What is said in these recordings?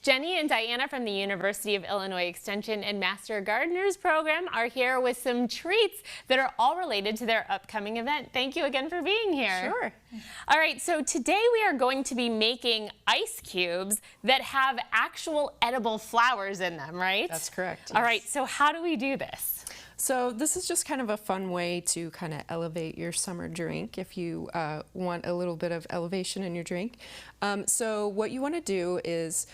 Jenny and Diana from the University of Illinois Extension and Master Gardeners program are here with some treats that are all related to their upcoming event. Thank you again for being here. Sure. All right, so today we are going to be making ice cubes that have actual edible flowers in them, right? That's correct. All right, so how do we do this? So this is just kind of a fun way to kind of elevate your summer drink if you want a little bit of elevation in your drink. So what you want to do is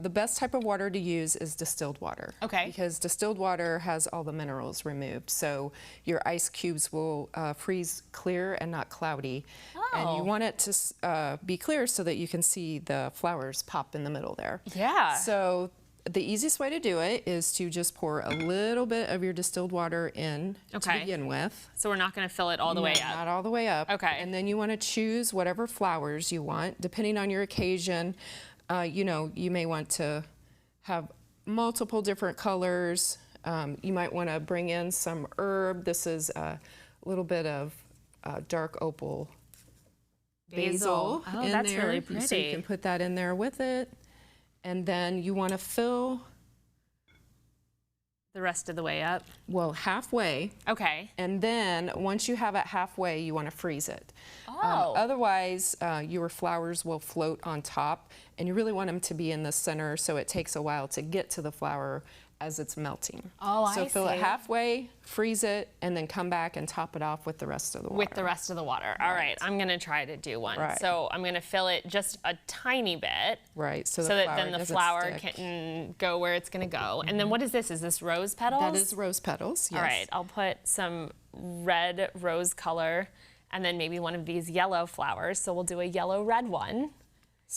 the best type of water to use is distilled water. Okay. Because distilled water has all the minerals removed. So your ice cubes will freeze clear and not cloudy. Oh. And you want it to be clear so that you can see the flowers pop in the middle there. Yeah. So the easiest way to do it is to just pour a little bit of your distilled water in to begin with. So we're not going to fill it all the way up? Not all the way up. Okay. And then you want to choose whatever flowers you want, depending on your occasion. You know, you may want to have multiple different colors. You might want to bring in some herb. This is a little bit of dark opal basil Oh, in that's there. really pretty. So you can put that in there with it. And then you want to fill The rest of the way up? well halfway. Okay. And then once you have it halfway, you want to freeze it. Oh. Otherwise, your flowers will float on top, and you really want them to be in the center, so it takes a while to get to the flower as it's melting. Oh, I So fill it see. halfway, freeze it, and then come back and top it off with the rest of the water. With the rest of the water. All right, I'm going to try to do one. Right. So I'm going to fill it just a tiny bit. Right. So that then the doesn't flower stick. can go where it's going to go. And then what is this? Is this rose petals? That is rose petals, yes. All right, I'll put some red rose color and then maybe one of these yellow flowers. So we'll do a yellow-red one.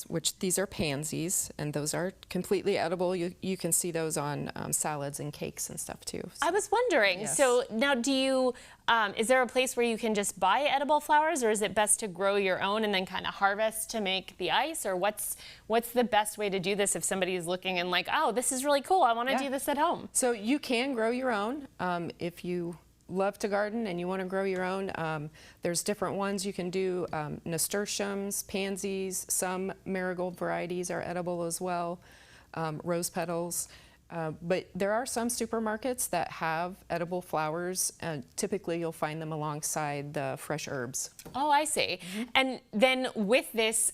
Which these are pansies, and those are completely edible. You can see those on salads and cakes and stuff too. I was wondering, Yes. so now do you, is there a place where you can just buy edible flowers, or is it best to grow your own and then kind of harvest to make the ice, or what's the best way to do this if somebody is looking and like, oh, this is really cool, I want to do this at home? So you can grow your own if you love to garden and you want to grow your own. There's different ones you can do, nasturtiums, pansies, some marigold varieties are edible as well, rose petals. But there are some supermarkets that have edible flowers, and typically you'll find them alongside the fresh herbs. Oh, I see. And then with this,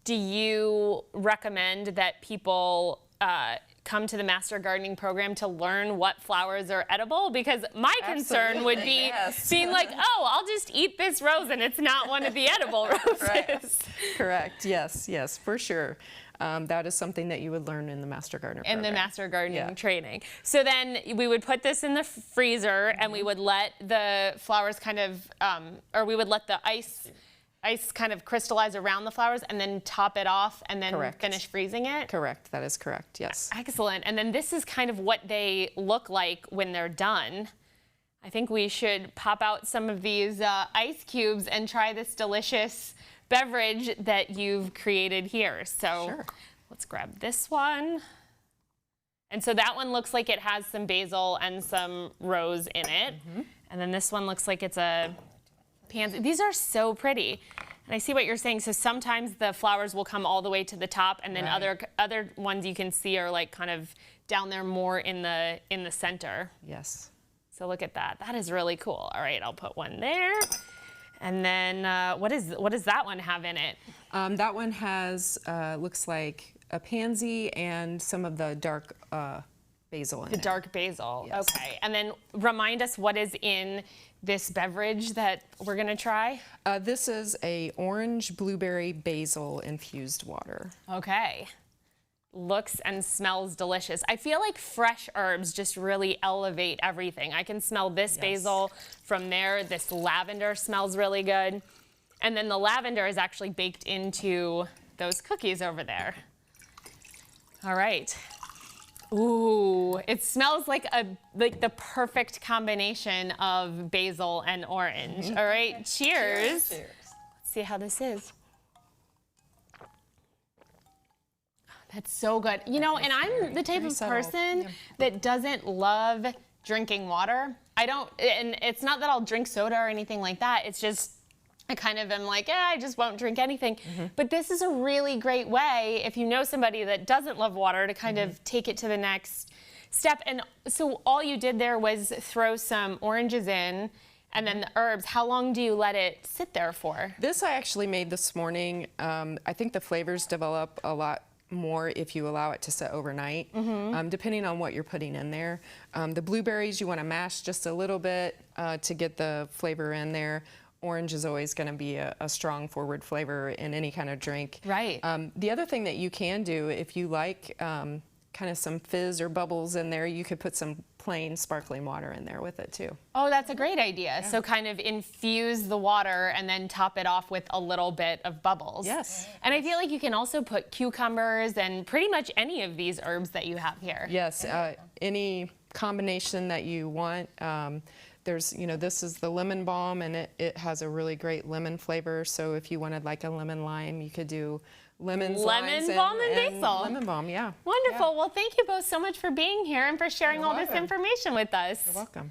do you recommend that people come to the Master Gardening program to learn what flowers are edible? Because my concern would be being like, oh, I'll just eat this rose and it's not one of the edible roses. Right. Correct. Yes, yes, for sure. That is something that you would learn in the Master Gardener program. In the Master Gardening training. So then we would put this in the freezer and we would let the flowers kind of, or we would let the ice kind of crystallize around the flowers and then top it off and then finish freezing it? Correct. That is correct. Yes. Excellent. And then this is kind of what they look like when they're done. I think we should pop out some of these ice cubes and try this delicious beverage that you've created here. So let's grab this one. And so that one looks like it has some basil and some rose in it. And then this one looks like it's a pansy. These are so pretty. And I see what you're saying. So sometimes the flowers will come all the way to the top, and then other ones you can see are like kind of down there more in the center. Yes. So look at that. That is really cool. All right, I'll put one there. And then what does that one have in it? That one has looks like a pansy and some of the dark basil in it. The dark basil. Yes. Okay. And then remind us what is in this beverage that we're going to try? This is a orange blueberry basil infused water. Okay. Looks and smells delicious. I feel like fresh herbs just really elevate everything. I can smell this basil from there. This lavender smells really good. And then the lavender is actually baked into those cookies over there. All right. Ooh, it smells like the perfect combination of basil and orange. All right, cheers. Cheers. Let's see how this is. That's so good. You know, and I'm the type of person that doesn't love drinking water. I don't, and it's not that I'll drink soda or anything like that. It's just I kind of am like, I just won't drink anything. But this is a really great way, if you know somebody that doesn't love water, to kind of take it to the next step. And so all you did there was throw some oranges in and then the herbs. How long do you let it sit there for? This I actually made this morning. I think the flavors develop a lot more if you allow it to sit overnight, depending on what you're putting in there. The blueberries you want to mash just a little bit to get the flavor in there. Orange is always going to be a strong forward flavor in any kind of drink. Right. The other thing that you can do, if you like kind of some fizz or bubbles in there, you could put some plain sparkling water in there with it too. Oh, that's a great idea. Yeah. So kind of infuse the water and then top it off with a little bit of bubbles. Yes. And I feel like you can also put cucumbers and pretty much any of these herbs that you have here. Yes, any combination that you want. There's, this is the lemon balm, and it has a really great lemon flavor. So if you wanted like a lemon lime, you could do lemon balm and basil. Lemon balm, yeah. Wonderful. Yeah. Well, thank you both so much for being here and for sharing all this information with us. You're welcome.